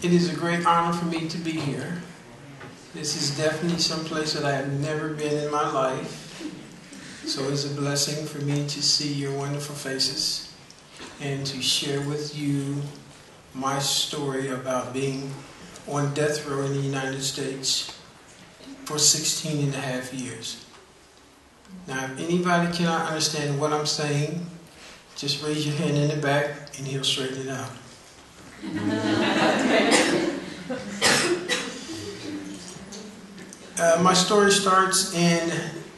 It is a great honor for me to be here. This is definitely some place that I have never been in my life. So it's a blessing for me to see your wonderful faces and to share with you my story about being on death row in the United States for 16 and a half years. Now, if anybody cannot understand what I'm saying, just raise your hand in the back and he'll straighten it out. My story starts in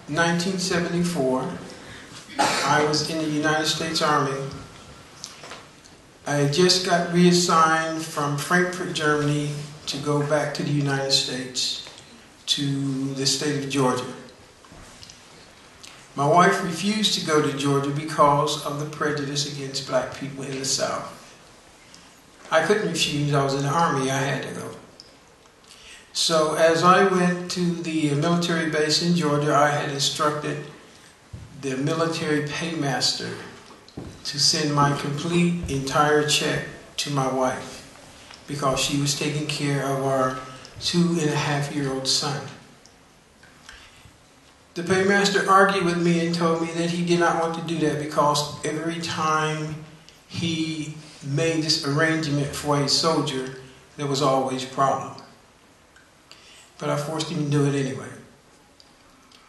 1974. I was in the United States Army. I had just got reassigned from Frankfurt, Germany, to go back to the United States, to the state of Georgia. My wife refused to go to Georgia because of the prejudice against black people in the South. I couldn't refuse. I was in the Army. I had to go. So as I went to the military base in Georgia, I had instructed the military paymaster to send my complete, entire check to my wife because she was taking care of our 2.5-year-old son. The paymaster argued with me and told me that he did not want to do that because every time he made this arrangement for a soldier, there was always a problem. But I forced him to do it anyway.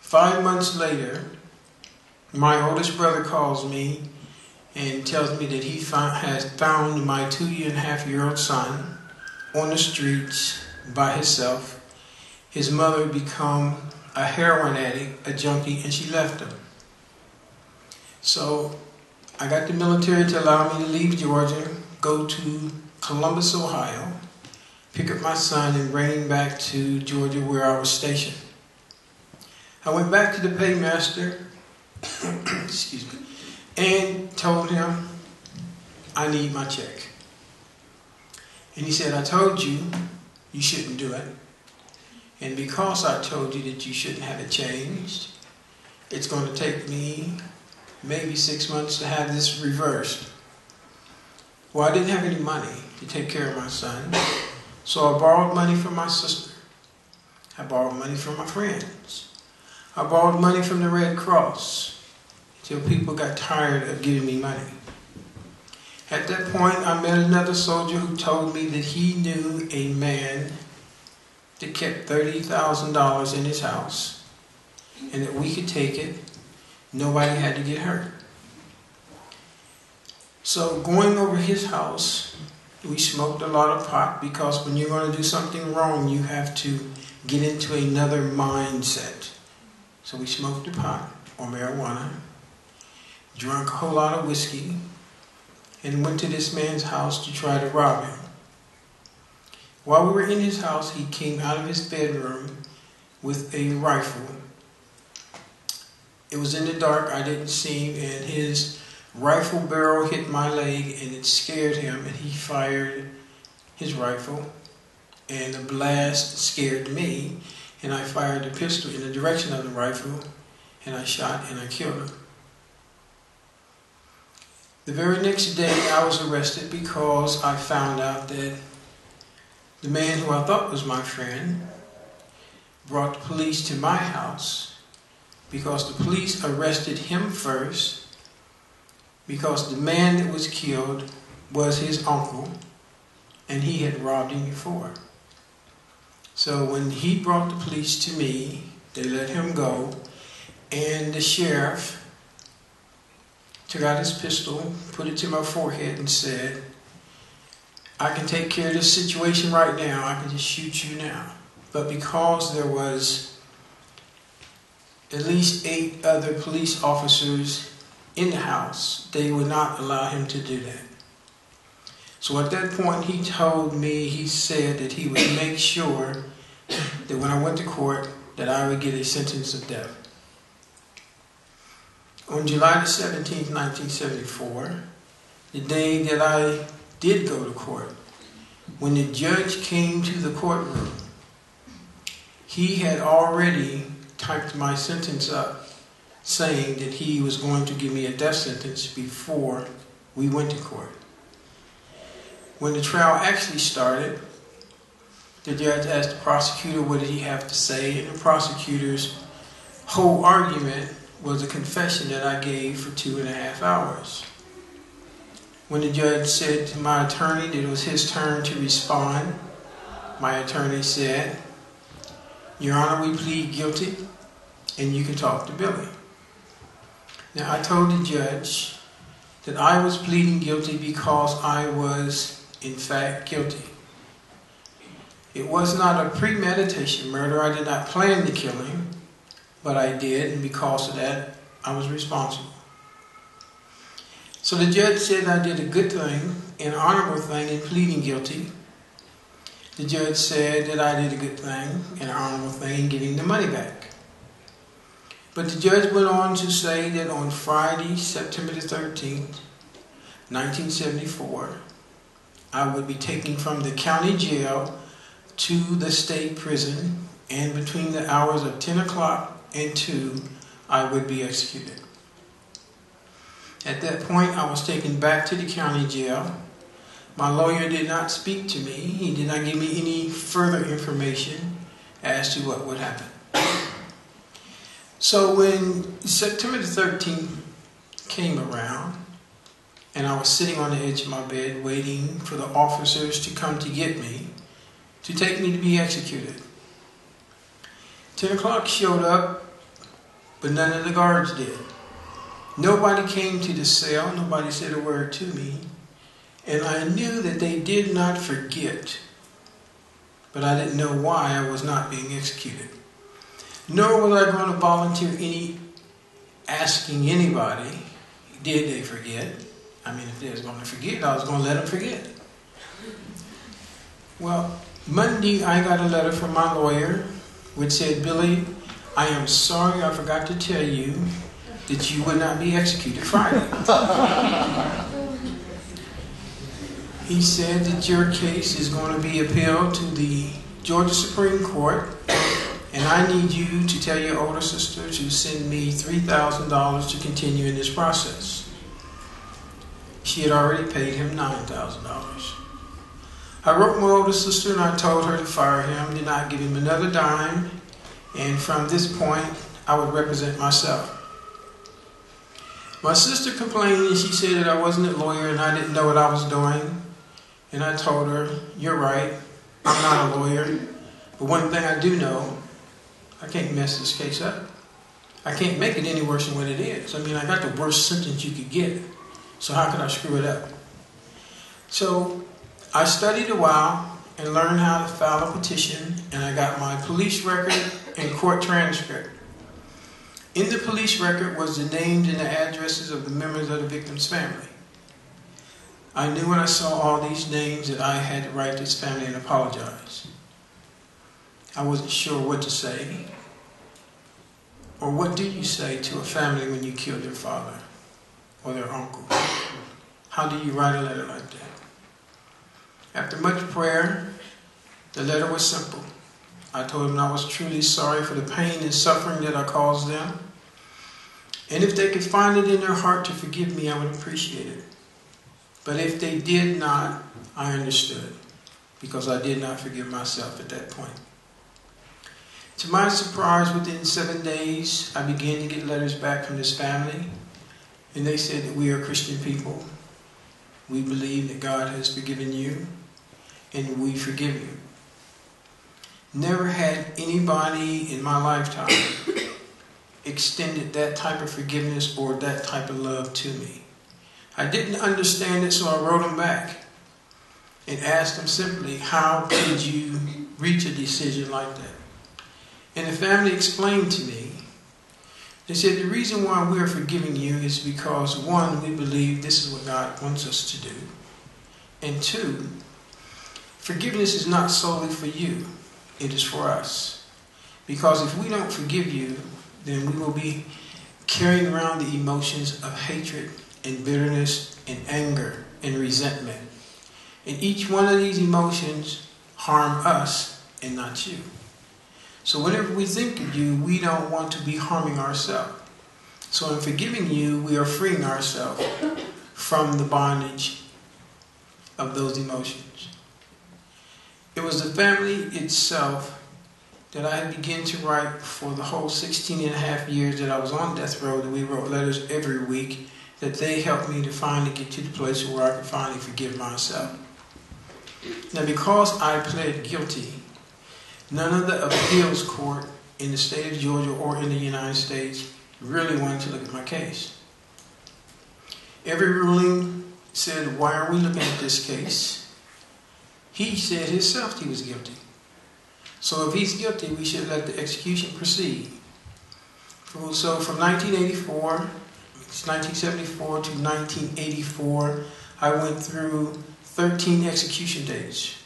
5 months later, my oldest brother calls me and tells me that he has found my 2.5-year-old son on the streets by himself. His mother become a heroin addict, a junkie, and she left him. So I got the military to allow me to leave Georgia, go to Columbus, Ohio, pick up my son and bring him back to Georgia where I was stationed. I went back to the paymaster excuse me, and told him I need my check. And he said, I told you you shouldn't do it. And because I told you that you shouldn't have it changed, it's going to take me maybe 6 months to have this reversed. Well, I didn't have any money to take care of my son, so I borrowed money from my sister. I borrowed money from my friends. I borrowed money from the Red Cross till people got tired of giving me money. At that point, I met another soldier who told me that he knew a man that kept $30,000 in his house and that we could take it. Nobody had to get hurt. So going over his house, we smoked a lot of pot because when you're going to do something wrong, you have to get into another mindset. So we smoked the pot or marijuana, drank a whole lot of whiskey, and went to this man's house to try to rob him. While we were in his house, he came out of his bedroom with a rifle. It was in the dark, I didn't see him, and his rifle barrel hit my leg and it scared him, and he fired his rifle, and the blast scared me, and I fired the pistol in the direction of the rifle, and I shot and I killed him. The very next day I was arrested because I found out that the man who I thought was my friend brought the police to my house because the police arrested him first because the man that was killed was his uncle and he had robbed him before. So when he brought the police to me, they let him go, and the sheriff took out his pistol, put it to my forehead and said, I can take care of this situation right now, I can just shoot you now. But because there was at least 8 other police officers in the house, they would not allow him to do that. So at that point he told me, he said that he would make sure that when I went to court that I would get a sentence of death. On July the 17th, 1974, the day that I did go to court, when the judge came to the courtroom, he had already typed my sentence up saying that he was going to give me a death sentence before we went to court. When the trial actually started, the judge asked the prosecutor what did he have to say, and the prosecutor's whole argument was a confession that I gave for 2.5 hours. When the judge said to my attorney that it was his turn to respond, my attorney said, "Your Honor, we plead guilty, and you can talk to Billy." Now, I told the judge that I was pleading guilty because I was, in fact, guilty. It was not a premeditation murder. I did not plan to kill him, but I did, and because of that, I was responsible. So the judge said I did a good thing, an honorable thing in pleading guilty. The judge said that I did a good thing, an honorable thing in giving the money back. But the judge went on to say that on Friday, September the 13th, 1974, I would be taken from the county jail to the state prison, and between the hours of 10 o'clock and 2, I would be executed. At that point, I was taken back to the county jail. My lawyer did not speak to me. He did not give me any further information as to what would happen. So when September the 13th came around, and I was sitting on the edge of my bed waiting for the officers to come to get me, to take me to be executed. 10 o'clock showed up, but none of the guards did. Nobody came to the cell, nobody said a word to me, and I knew that they did not forget, but I didn't know why I was not being executed. Nor was I going to volunteer asking anybody, did they forget? I mean, if they was going to forget, I was going to let them forget. Well, Monday I got a letter from my lawyer which said, "Billy, I am sorry I forgot to tell you that you would not be executed Friday." He said that your case is going to be appealed to the Georgia Supreme Court, and I need you to tell your older sister to send me $3,000 to continue in this process. She had already paid him $9,000. I wrote my older sister and I told her to fire him, did not give him another dime, and from this point, I would represent myself. My sister complained and she said that I wasn't a lawyer and I didn't know what I was doing. And I told her, "You're right, I'm not a lawyer, but one thing I do know, I can't mess this case up. I can't make it any worse than what it is. I mean, I got the worst sentence you could get, so how could I screw it up?" So I studied a while and learned how to file a petition, and I got my police record and court transcript. In the police record was the names and the addresses of the members of the victim's family. I knew when I saw all these names that I had to write this family and apologize. I wasn't sure what to say. Or what do you say to a family when you kill their father or their uncle? How do you write a letter like that? After much prayer, the letter was simple. I told them I was truly sorry for the pain and suffering that I caused them. And if they could find it in their heart to forgive me, I would appreciate it. But if they did not, I understood, because I did not forgive myself at that point. To my surprise, within 7 days, I began to get letters back from this family, and they said that we are Christian people. We believe that God has forgiven you, and we forgive you. Never had anybody in my lifetime extended that type of forgiveness or that type of love to me. I didn't understand it, so I wrote them back and asked them simply, "How could you reach a decision like that?" And the family explained to me. They said, "The reason why we are forgiving you is because, one, we believe this is what God wants us to do. And two, forgiveness is not solely for you. It is for us. Because if we don't forgive you, then we will be carrying around the emotions of hatred and bitterness and anger and resentment. And each one of these emotions harm us and not you. So whenever we think of you, we don't want to be harming ourselves. So in forgiving you, we are freeing ourselves from the bondage of those emotions. It was the family itself that I had begun to write for the whole 16 and a half years that I was on death row, that we wrote letters every week, that they helped me to finally get to the place where I could finally forgive myself. Now, because I pled guilty, none of the appeals court in the state of Georgia or in the United States really wanted to look at my case. Every ruling said, why are we looking at this case? He said himself he was guilty. So if he's guilty, we should let the execution proceed. So from 1974 to 1984, I went through 13 execution dates.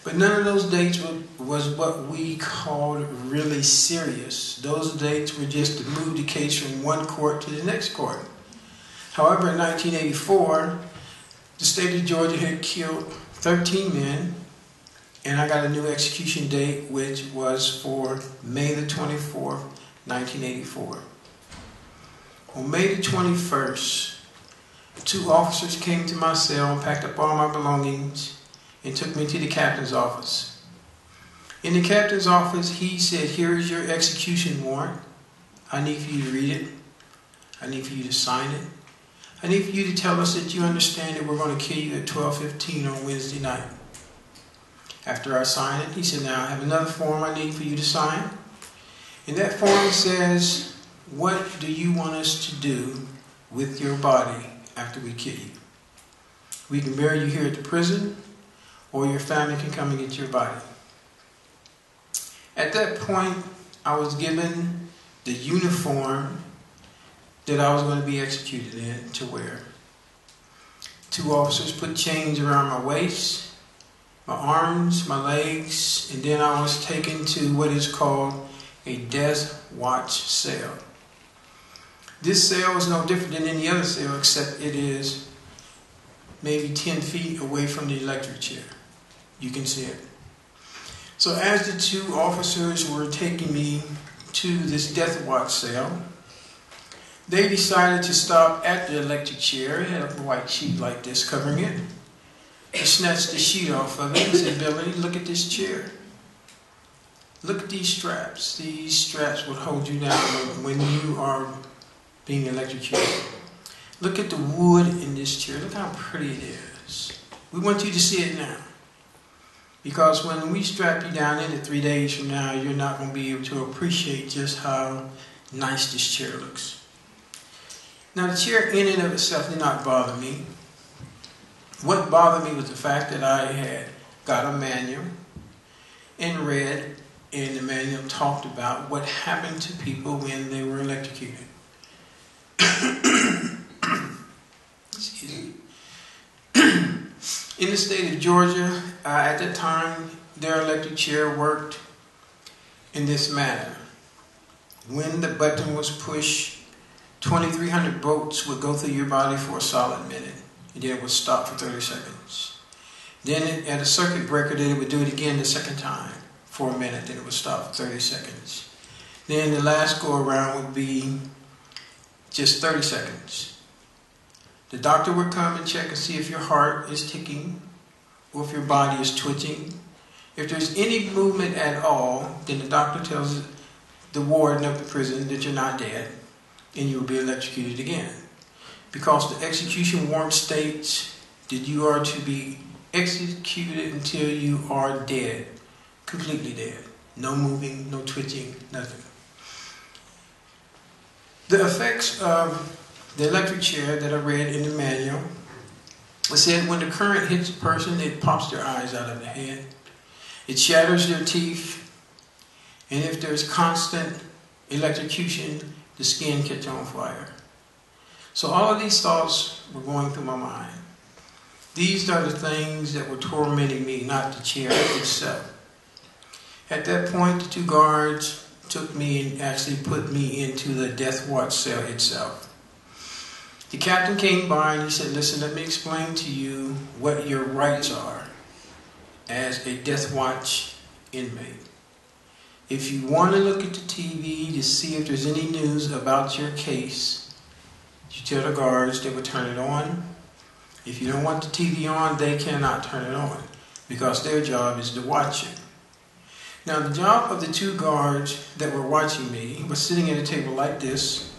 But none of those dates was what we called really serious. Those dates were just to move the case from one court to the next court. However, in 1984, the state of Georgia had killed 13 men, and I got a new execution date, which was for May the 24th, 1984. On May the 21st, 2 officers came to my cell and packed up all my belongings and took me to the captain's office. In the captain's office, he said, here is your execution warrant. I need for you to read it. I need for you to sign it. I need for you to tell us that you understand that we're going to kill you at 12:15 on Wednesday night. After I signed it, he said, now I have another form I need for you to sign. And that form says, what do you want us to do with your body after we kill you? We can bury you here at the prison, or your family can come and get your body. At that point, I was given the uniform that I was going to be executed in to wear. 2 officers put chains around my waist, my arms, my legs, and then I was taken to what is called a death watch cell. This cell is no different than any other cell, except it is maybe 10 feet away from the electric chair. You can see it. So as the 2 officers were taking me to this death watch cell, they decided to stop at the electric chair. It had a white sheet like this covering it. They snatched the sheet off of it and said, Billy, look at this chair. Look at these straps. These straps would hold you down when you are being electrocuted. Look at the wood in this chair. Look how pretty it is. We want you to see it now. Because when we strap you down in it 3 days from now, you're not going to be able to appreciate just how nice this chair looks. Now, the chair in and of itself did not bother me. What bothered me was the fact that I had got a manual and read, and the manual talked about what happened to people when they were electrocuted. Excuse me. In the state of Georgia, at that time, their electric chair worked in this manner. When the button was pushed, 2,300 volts would go through your body for a solid minute, and then it would stop for 30 seconds. Then at a circuit breaker, then it would do it again the second time for a minute, then it would stop for 30 seconds. Then the last go around would be just 30 seconds. The doctor would come and check and see if your heart is ticking or if your body is twitching. If there's any movement at all, then the doctor tells the warden of the prison that you're not dead and you will be electrocuted again. Because the execution warrant states that you are to be executed until you are dead, completely dead. No moving, no twitching, nothing. The effects of the electric chair that I read in the manual, it said when the current hits a person, it pops their eyes out of their head. It shatters their teeth. And if there's constant electrocution, the skin catches on fire. So all of these thoughts were going through my mind. These are the things that were tormenting me, not the chair itself. At that point, the 2 guards took me and actually put me into the death watch cell itself. The captain came by and he said, listen, let me explain to you what your rights are as a death watch inmate. If you want to look at the TV to see if there's any news about your case, you tell the guards they will turn it on. If you don't want the TV on, they cannot turn it on because their job is to watch you. Now, the job of the two guards that were watching me was sitting at a table like this,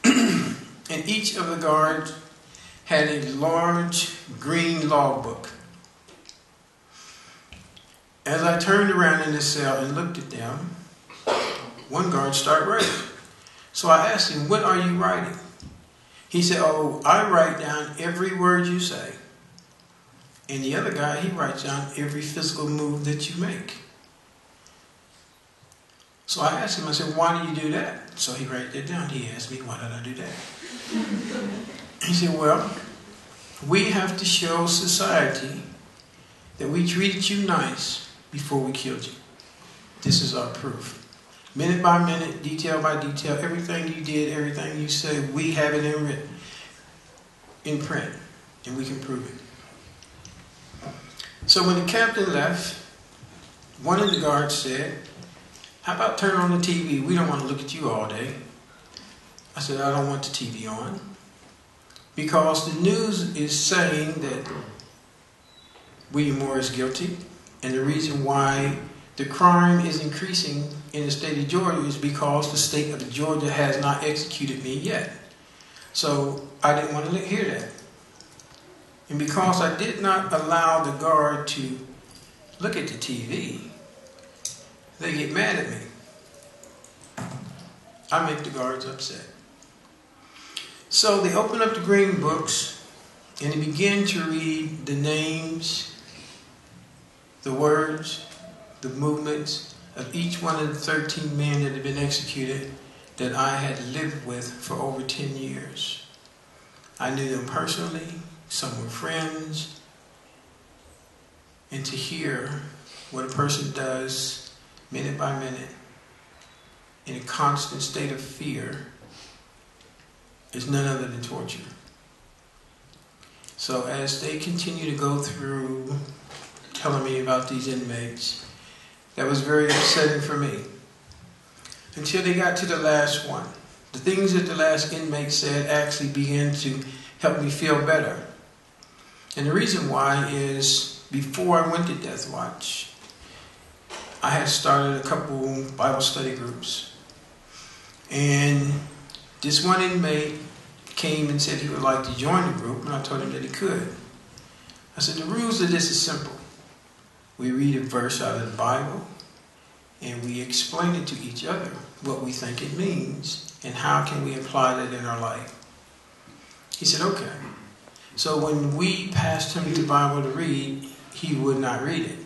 and each of the guards had a large green logbook. As I turned around in the cell and looked at them, one guard started writing. So I asked him, "What are you writing?" He said, "Oh, I write down every word you say." And the other guy, he writes down every physical move that you make. So I asked him, I said, "Why do you do that?" So he wrote that down. He asked me, "Why did I do that?" He said, "Well, we have to show society that we treated you nice before we killed you. This is our proof. Minute by minute, detail by detail, everything you did, everything you said, we have it in print, and we can prove it." So when the captain left, one of the guards said, "How about turn on the TV? We don't want to look at you all day." I said, "I don't want the TV on because the news is saying that William Moore is guilty, and the reason why the crime is increasing in the state of Georgia is because the state of Georgia has not executed me yet." So I didn't want to hear that. And because I did not allow the guard to look at the TV, they get mad at me. I make the guards upset. So they open up the green books and they begin to read the names, the words, the movements of each one of the 13 men that had been executed that I had lived with for over 10 years. I knew them personally, some were friends, and to hear what a person does minute by minute in a constant state of fear is none other than torture. So as they continue to go through telling me about these inmates, that was very upsetting for me. Until they got to the last one. The things that the last inmate said actually began to help me feel better. And the reason why is before I went to Death Watch, I had started a couple Bible study groups. And this one inmate came and said he would like to join the group, and I told him that he could. I said, the rules of this is simple. We read a verse out of the Bible, and we explain it to each other, what we think it means, and how can we apply that in our life. He said, okay. So when we passed him the Bible to read, he would not read it.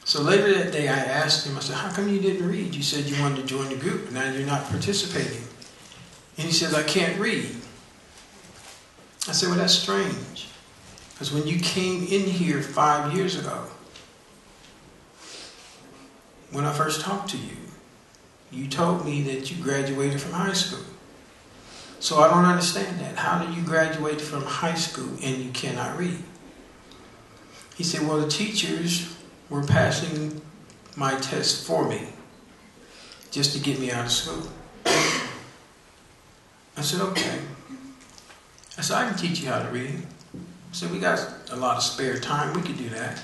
So later that day I asked him, I said, how come you didn't read? You said you wanted to join the group, now you're not participating. And he says, I can't read. I said, well, that's strange. Because when you came in here 5 years ago, when I first talked to you, you told me that you graduated from high school. So I don't understand that. How do you graduate from high school and you cannot read? He said, well, the teachers were passing my test for me just to get me out of school. I said, okay. I said, I can teach you how to read. I said, we got a lot of spare time. We could do that.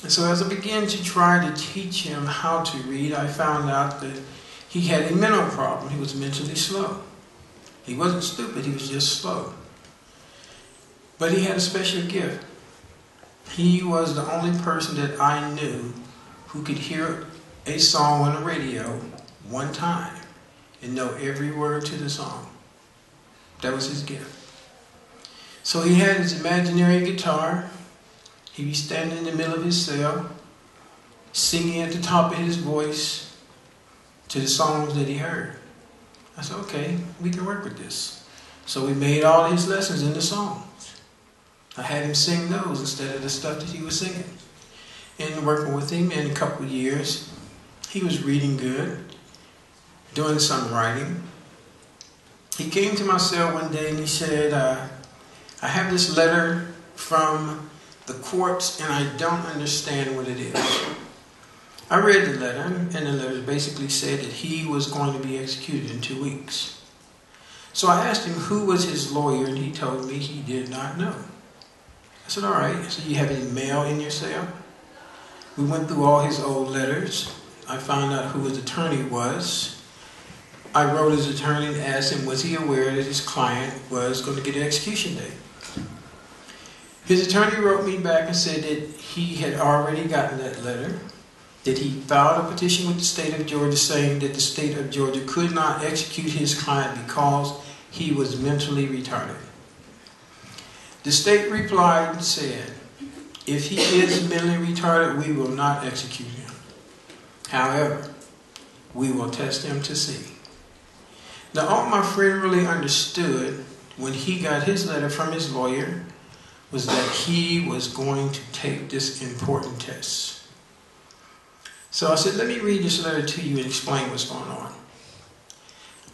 And so as I began to try to teach him how to read, I found out that he had a mental problem. He was mentally slow. He wasn't stupid, he was just slow. But he had a special gift. He was the only person that I knew who could hear a song on the radio one time and know every word to the song. That was his gift. So he had his imaginary guitar. He'd be standing in the middle of his cell, singing at the top of his voice to the songs that he heard. I said, okay, we can work with this. So we made all his lessons into songs. I had him sing those instead of the stuff that he was singing. And working with him in a couple of years, he was reading good, doing some writing. He came to my cell one day and he said, I have this letter from the courts and I don't understand what it is. I read the letter, and the letter basically said that he was going to be executed in 2 weeks. So I asked him who was his lawyer, and he told me he did not know. I said, all right. I said, you have any mail in your cell? We went through all his old letters. I found out who his attorney was. I wrote his attorney and asked him, was he aware that his client was going to get an execution date? His attorney wrote me back and said that he had already gotten that letter, that he filed a petition with the state of Georgia saying that the state of Georgia could not execute his client because he was mentally retarded. The state replied and said, if he is mentally retarded, we will not execute him. However, we will test him to see. Now, all my friend really understood when he got his letter from his lawyer was that he was going to take this important test. So I said, let me read this letter to you and explain what's going on.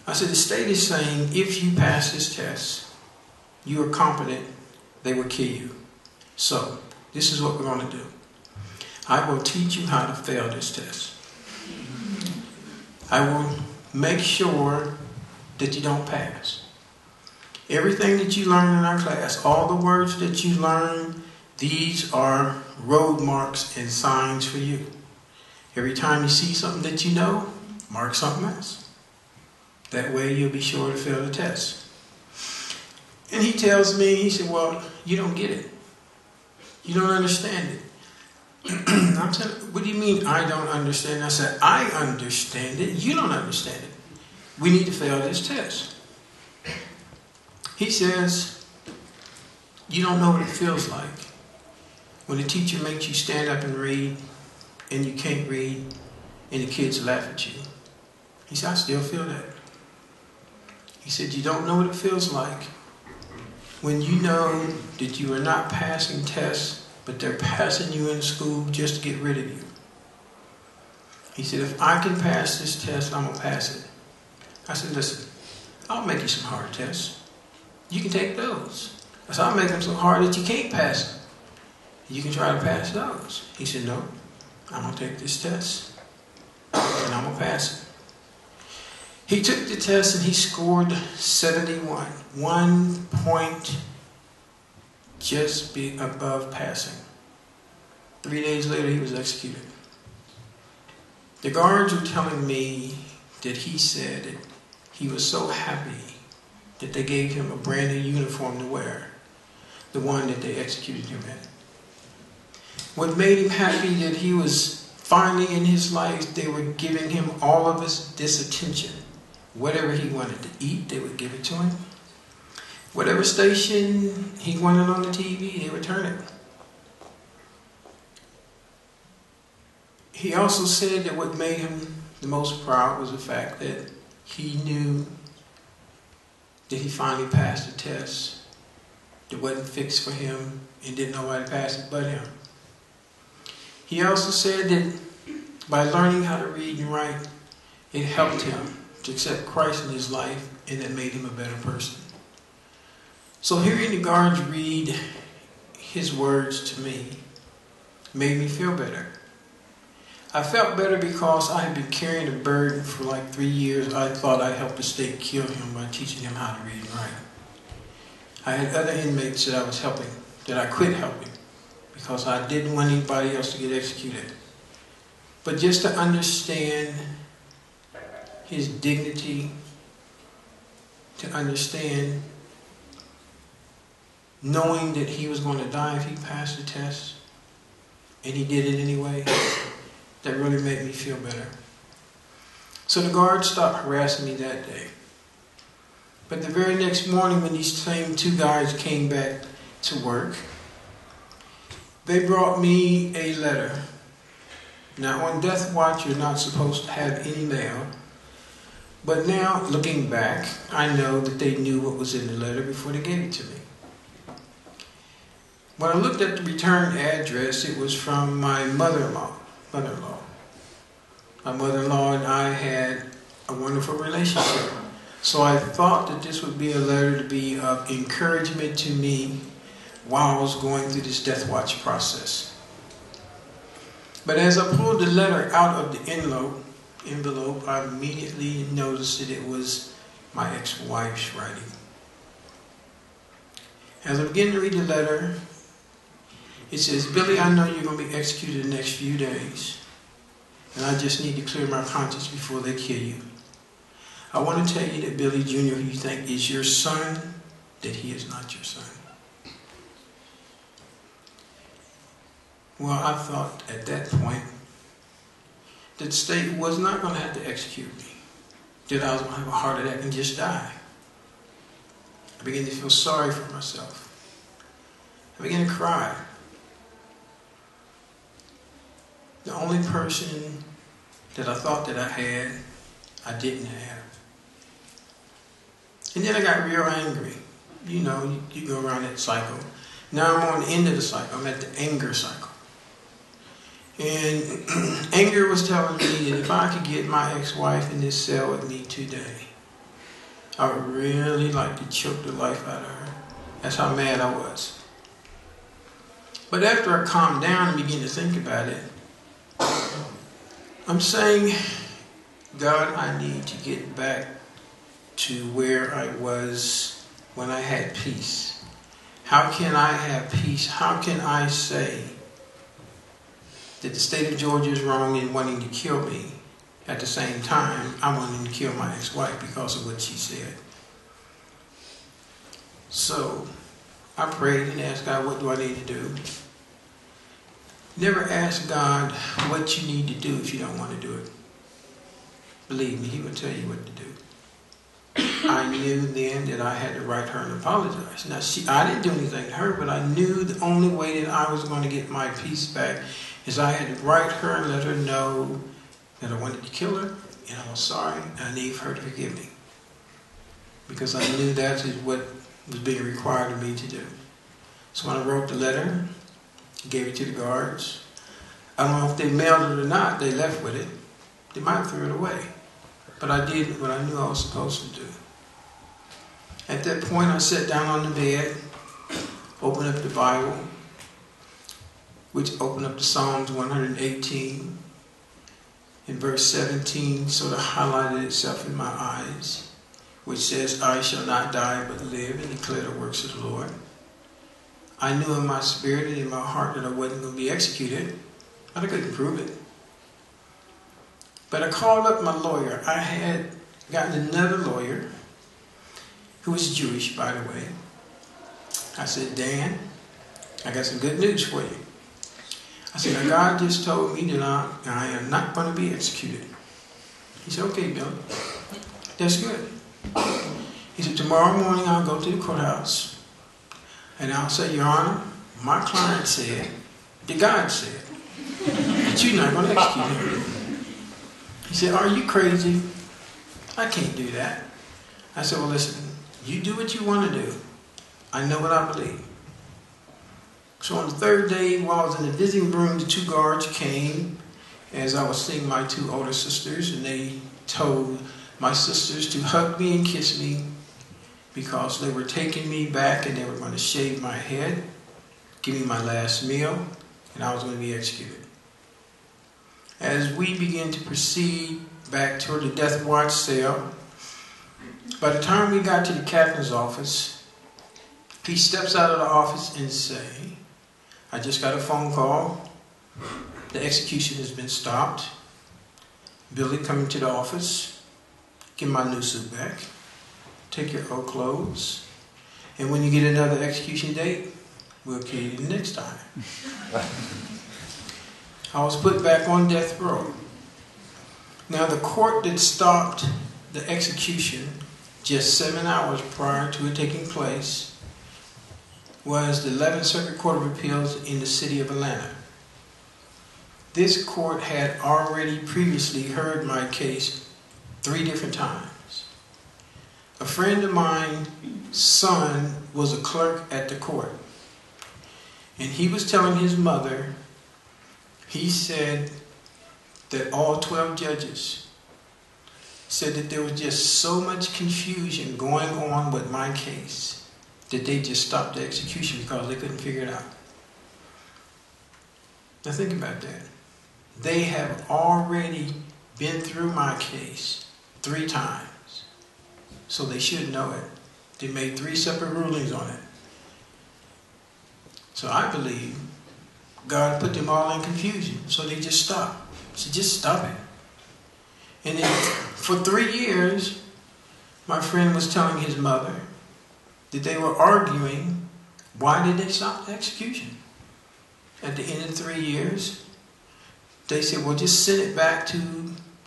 I said, the state is saying if you pass this test, you are competent, they will kill you. So, this is what we're going to do. I will teach you how to fail this test. I will make sure that you don't pass. Everything that you learn in our class, all the words that you learn, these are road marks and signs for you. Every time you see something that you know, mark something else. That way you'll be sure to fail the test. And he tells me, he said, well, you don't get it. You don't understand it. I'm saying, what do you mean I don't understand it? I said, I understand it. You don't understand it. We need to fail this test. He says, you don't know what it feels like when the teacher makes you stand up and read and you can't read and the kids laugh at you. He said, I still feel that. He said, you don't know what it feels like when you know that you are not passing tests, but they're passing you in school just to get rid of you. He said, if I can pass this test, I'm going to pass it. I said, listen, I'll make you some hard tests. You can take those. I said, I'll make them so hard that you can't pass them. You can try to pass those. He said, no, I'm going to take this test, and I'm going to pass it. He took the test, and he scored 71. 1 point just above passing. 3 days later, he was executed. The guards were telling me that he said that he was so happy that they gave him a brand new uniform to wear, the one that they executed him in. What made him happy that he was finally in his life, they were giving him all of this attention. Whatever he wanted to eat, they would give it to him. Whatever station he wanted on the TV, they would turn it. He also said that what made him the most proud was the fact that he knew that he finally passed the test that wasn't fixed for him and didn't know how to pass it but him. He also said that by learning how to read and write, it helped him to accept Christ in his life, and that made him a better person. So hearing the guards read his words to me made me feel better. I felt better because I had been carrying a burden for like 3 years. I thought I helped the state kill him by teaching him how to read and write. I had other inmates that I was helping, that I quit helping, because I didn't want anybody else to get executed. But just to understand his dignity, to understand knowing that he was going to die if he passed the test, and he did it anyway, that really made me feel better. So the guards stopped harassing me that day. But the very next morning when these same 2 guys came back to work, they brought me a letter. Now on death watch, you're not supposed to have any mail. But now, looking back, I know that they knew what was in the letter before they gave it to me. When I looked at the return address, it was from my mother-in-law. My mother-in-law and I had a wonderful relationship. So I thought that this would be a letter to be of encouragement to me while I was going through this death watch process. But as I pulled the letter out of the envelope, I immediately noticed that it was my ex-wife's writing. As I begin to read the letter, it says, Billy, I know you're going to be executed in the next few days, and I just need to clear my conscience before they kill you. I want to tell you that Billy Jr., who you think is your son, that he is not your son. Well, I thought at that point that the state was not going to have to execute me, that I was going to have a heart attack and just die. I began to feel sorry for myself. I began to cry. The only person that I thought that I had, I didn't have. And then I got real angry. You know, you go around that cycle. Now I'm on the end of the cycle. I'm at the anger cycle. And anger was telling me that if I could get my ex-wife in this cell with me today, I would really like to choke the life out of her. That's how mad I was. But after I calmed down and began to think about it, I'm saying, God, I need to get back to where I was when I had peace. How can I have peace? How can I say that the state of Georgia is wrong in wanting to kill me? At the same time, I'm wanting to kill my ex-wife because of what she said. So I prayed and asked God, what do I need to do? Never ask God what you need to do if you don't want to do it. Believe me, He will tell you what to do. I knew then that I had to write her and apologize. Now, I didn't do anything to her, but I knew the only way that I was going to get my peace back is I had to write her and let her know that I wanted to kill her, and I was sorry, and I need her to forgive me. Because I knew that is what was being required of me to do. So when I wrote the letter, I gave it to the guards. I don't know if they mailed it or not. They left with it. They might have threw it away. But I did what I knew I was supposed to do. At that point, I sat down on the bed, opened up the Bible, which opened up to Psalms 118. In verse 17, sort of highlighted itself in my eyes, which says, I shall not die but live and declare the works of the Lord. I knew in my spirit and in my heart that I wasn't going to be executed, but I couldn't prove it. But I called up my lawyer. I had gotten another lawyer who was Jewish, by the way. I said, Dan, I got some good news for you. I said, now God just told me that I am not going to be executed. He said, okay, Bill, that's good. He said, tomorrow morning I'll go to the courthouse and I'll say, Your Honor, my client said that God said that you're not going to execute him. He said, are you crazy? I can't do that. I said, well, listen, you do what you want to do. I know what I believe. So on the third day, while I was in the visiting room, the two guards came as I was seeing my two older sisters, and they told my sisters to hug me and kiss me because they were taking me back and they were going to shave my head, give me my last meal, and I was going to be executed. As we began to proceed back toward the death watch cell, by the time we got to the captain's office, he steps out of the office and says, I just got a phone call. The execution has been stopped. Billy, come into the office. Get my new suit back. Take your old clothes. And when you get another execution date, we'll kill you the next time. I was put back on death row. Now the court that stopped the execution just 7 hours prior to it taking place was the 11th Circuit Court of Appeals in the city of Atlanta. This court had already previously heard my case 3 different times. A friend of mine's son was a clerk at the court, and he was telling his mother, he said that all 12 judges said that there was just so much confusion going on with my case that they just stopped the execution because they couldn't figure it out. Now think about that. They have already been through my case 3 times. so they should know it. They made 3 separate rulings on it. So I believe God put them all in confusion, so they just stopped. So just stop it. And then for 3 years, my friend was telling his mother that they were arguing, why did they stop the execution? At the end of 3 years, they said, well, just send it back to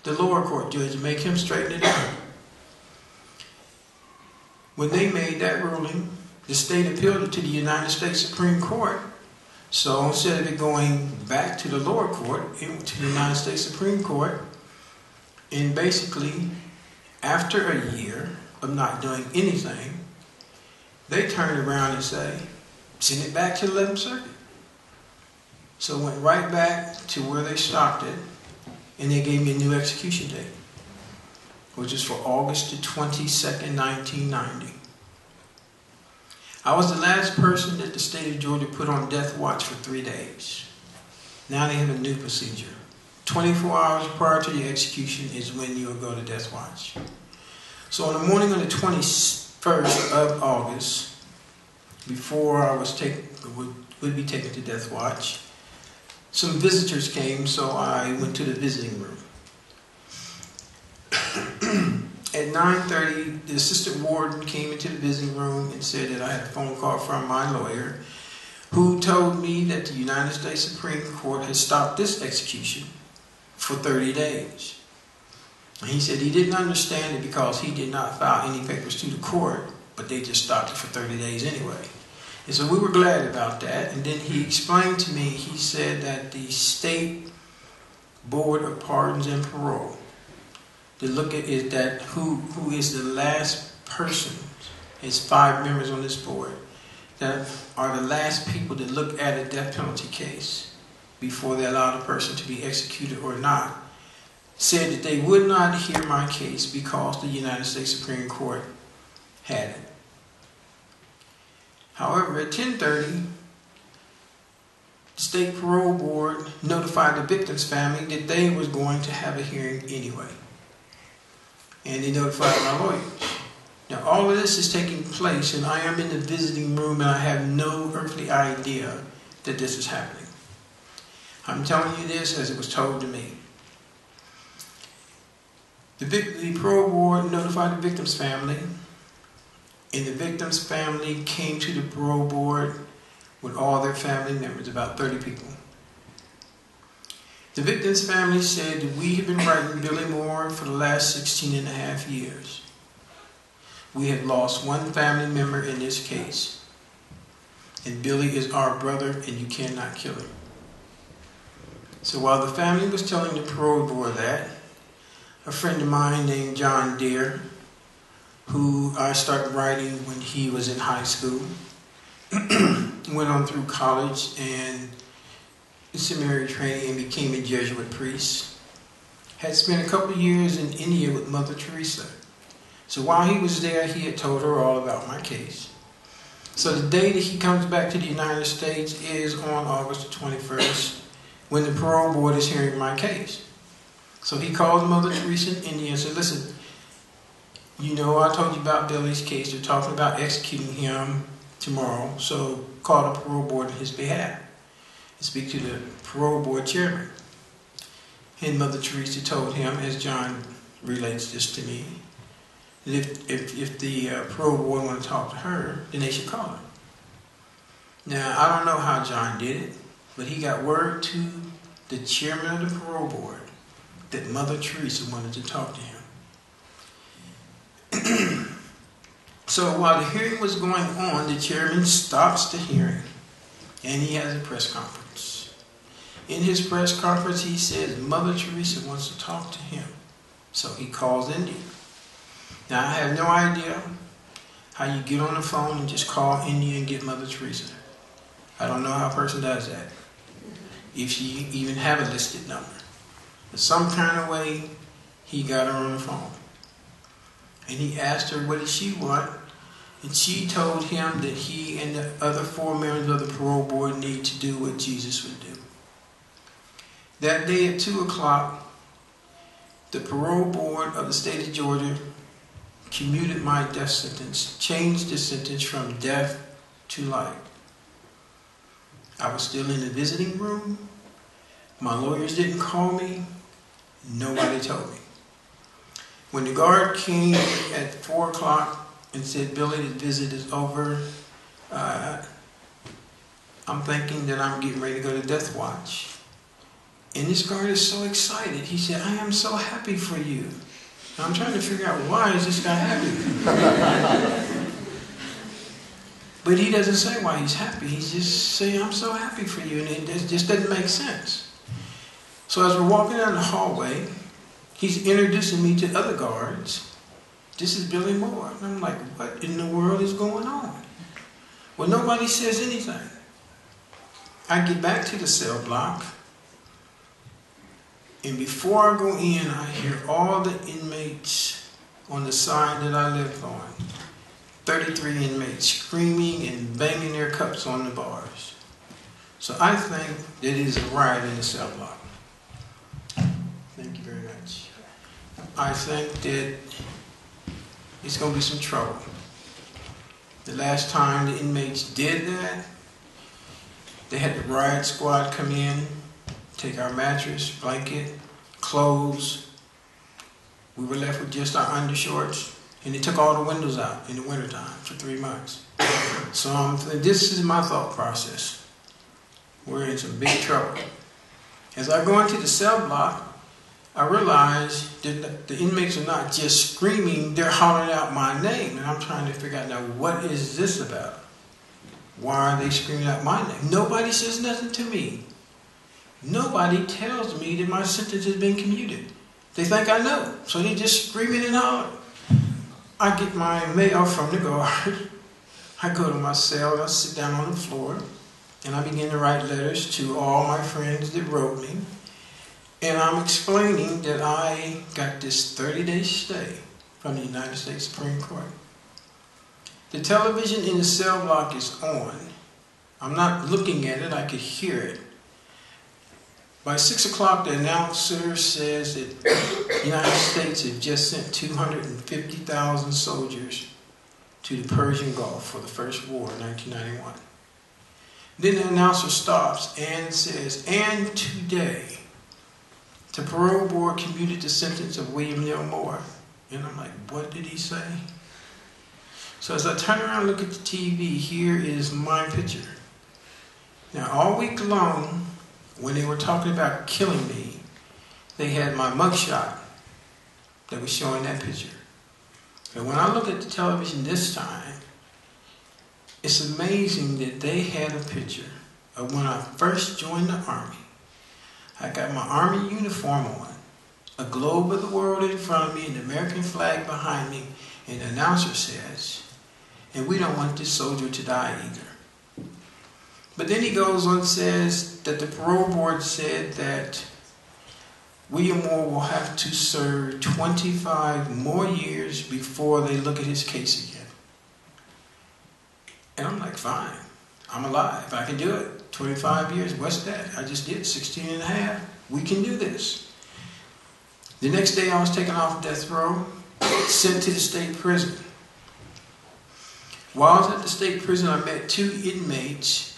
the lower court judge and make him straighten it out. When they made that ruling, the state appealed it to the United States Supreme Court. So instead of it going back to the lower court, it went to the United States Supreme Court. And basically, after a year of not doing anything, they turned around and say, send it back to the 11th Circuit. So it went right back to where they stopped it, and they gave me a new execution date, which is for August the 22nd, 1990. I was the last person that the state of Georgia put on death watch for 3 days. Now they have a new procedure. 24 hours prior to the execution is when you will go to death watch. So on the morning of the 21st of August, before I would be taken to death watch, some visitors came, so I went to the visiting room. At 9:30, the assistant warden came into the visiting room and said that I had a phone call from my lawyer, who told me that the United States Supreme Court had stopped this execution for 30 days. And he said he didn't understand it because he did not file any papers to the court, but they just stopped it for 30 days anyway. And so we were glad about that. And then he explained to me, he said that the State Board of Pardons and Parole, to look at is that who is the last person, there's 5 members on this board, that are the last people to look at a death penalty case before they allow the person to be executed or not, said that they would not hear my case because the United States Supreme Court had it. However, at 10:30, the State Parole Board notified the victim's family that they was going to have a hearing anyway. And they notified my lawyers. Now, all of this is taking place, and I am in the visiting room, and I have no earthly idea that this is happening. I'm telling you this as it was told to me. The parole board notified the victim's family, and the victim's family came to the parole board with all their family members, about 30 people. The victim's family said that we have been writing Billy Moore for the last 16 and a half years. We have lost one family member in this case, and Billy is our brother, and you cannot kill him. So while the family was telling the parole board that, a friend of mine named John Deere, who I started writing when he was in high school, went on through college and seminary training and became a Jesuit priest, had spent a couple of years in India with Mother Teresa. So while he was there, he had told her all about my case. So the day that he comes back to the United States is on August the 21st, when the parole board is hearing my case. So he calls Mother Teresa in India and said, listen, you know I told you about Billy's case. They're talking about executing him tomorrow, so call the parole board on his behalf and speak to the parole board chairman. And Mother Teresa told him, as John relates this to me, that if the parole board want to talk to her, then they should call her. Now, I don't know how John did it, but he got word to the chairman of the parole board that Mother Teresa wanted to talk to him. So while the hearing was going on, the chairman stops the hearing and he has a press conference. In his press conference, he says Mother Teresa wants to talk to him. So he calls India. Now, I have no idea how you get on the phone and just call India and get Mother Teresa. I don't know how a person does that, if she even have a listed number. But some kind of way, he got her on the phone. And he asked her, what did she want? And she told him that he and the other 4 members of the parole board need to do what Jesus would do. That day at 2 o'clock, the parole board of the state of Georgia commuted my death sentence, changed the sentence from death to life. I was still in the visiting room. My lawyers didn't call me. Nobody told me. When the guard came at 4 o'clock and said, "Billy, the visit is over," I'm thinking that I'm getting ready to go to death watch. And this guard is so excited. He said, "I am so happy for you." And I'm trying to figure out, why is this guy happy? But he doesn't say why he's happy. He's just saying, "I'm so happy for you." And it just doesn't make sense. So as we're walking down the hallway, he's introducing me to other guards. "This is Billy Moore." And I'm like, what in the world is going on? Well, nobody says anything. I get back to the cell block, and before I go in, I hear all the inmates on the side that I lived on, 33 inmates, screaming and banging their cups on the bars. So I think that it is a riot in the cell block. Thank you very much. I think that it's going to be some trouble. The last time the inmates did that, they had the riot squad come in, take our mattress, blanket, clothes. We were left with just our undershorts, and they took all the windows out in the wintertime for 3 months. So this is my thought process. We're in some big trouble. As I go into the cell block, I realize that the inmates are not just screaming, they're hollering out my name. And I'm trying to figure out, now, what is this about? Why are they screaming out my name? Nobody says nothing to me. Nobody tells me that my sentence has been commuted. They think I know, so they're just screaming and hollering. I get my mail from the guard. I go to my cell, I sit down on the floor, and I begin to write letters to all my friends that wrote me. And I'm explaining that I got this 30-day stay from the United States Supreme Court. The television in the cell block is on. I'm not looking at it, I could hear it. By 6 o'clock, the announcer says that the United States have just sent 250,000 soldiers to the Persian Gulf for the First War in 1991. Then the announcer stops and says, "And today, the parole board commuted the sentence of William Neal Moore." And I'm like, what did he say? So as I turn around and look at the TV, here is my picture. Now, all week long, when they were talking about killing me, they had my mugshot that was showing that picture. And when I look at the television this time, it's amazing that they had a picture of when I first joined the Army. I got my Army uniform on, a globe of the world in front of me, and the American flag behind me, and the announcer says, "And we don't want this soldier to die either." But then he goes on and says that the parole board said that William Moore will have to serve 25 more years before they look at his case again. And I'm like, fine, I'm alive, I can do it. 25 years, what's that? I just did 16 and a half. We can do this. The next day I was taken off death row, sent to the state prison. While I was at the state prison, I met 2 inmates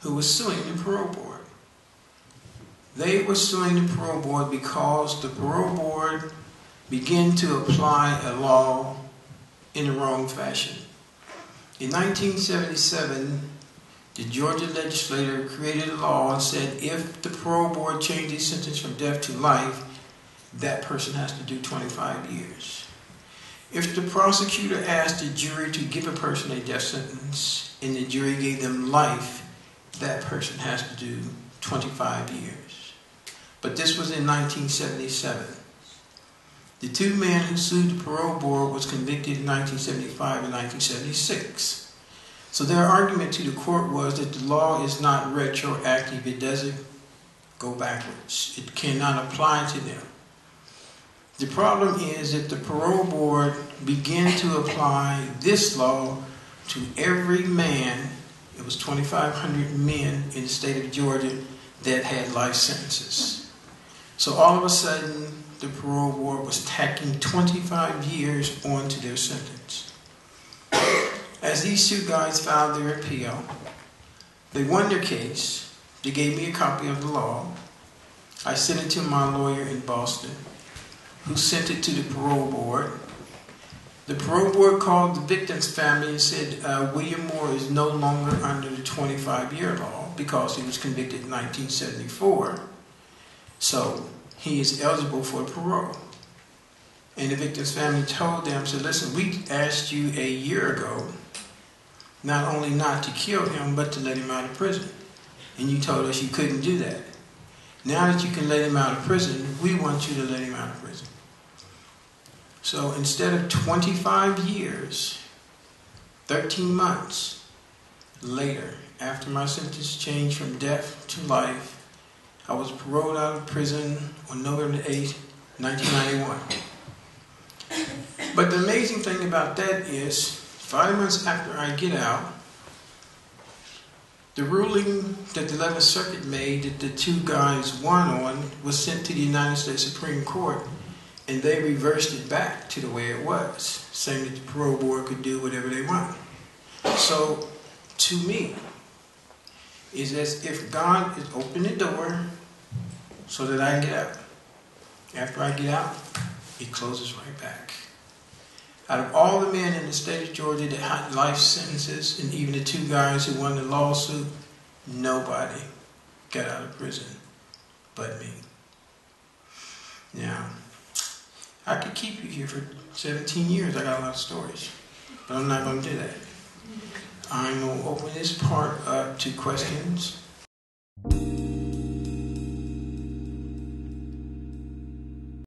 who were suing the parole board. They were suing the parole board because the parole board began to apply a law in the wrong fashion. In 1977, the Georgia legislature created a law and said if the parole board changed his sentence from death to life, that person has to do 25 years. If the prosecutor asked the jury to give a person a death sentence and the jury gave them life, that person has to do 25 years. But this was in 1977. The 2 men who sued the parole board was convicted in 1975 and 1976. So their argument to the court was that the law is not retroactive. It doesn't go backwards. It cannot apply to them. The problem is that the parole board began to apply this law to every man. It was 2,500 men in the state of Georgia that had life sentences. So all of a sudden, the parole board was tacking 25 years onto their sentence. As these two guys filed their appeal, they won their case. They gave me a copy of the law. I sent it to my lawyer in Boston, who sent it to the parole board. The parole board called the victim's family and said William Moore is no longer under the 25-year law because he was convicted in 1974. So he is eligible for parole. And the victim's family told them, said, listen, we asked you a year ago not only not to kill him, but to let him out of prison. And you told us you couldn't do that. Now that you can let him out of prison, we want you to let him out of prison. So instead of 25 years, 13 months later, after my sentence changed from death to life, I was paroled out of prison on November 8, 1991. But the amazing thing about that is, 5 months after I get out, the ruling that the 11th Circuit made that the two guys won on was sent to the United States Supreme Court, and they reversed it back to the way it was, saying that the parole board could do whatever they want. So, to me, it's as if God has opened the door so that I can get out. After I get out, it closes right back. Out of all the men in the state of Georgia that had life sentences, and even the two guys who won the lawsuit, nobody got out of prison but me. Now, I could keep you here for 17 years. I got a lot of stories, but I'm not going to do that. I'm going to open this part up to questions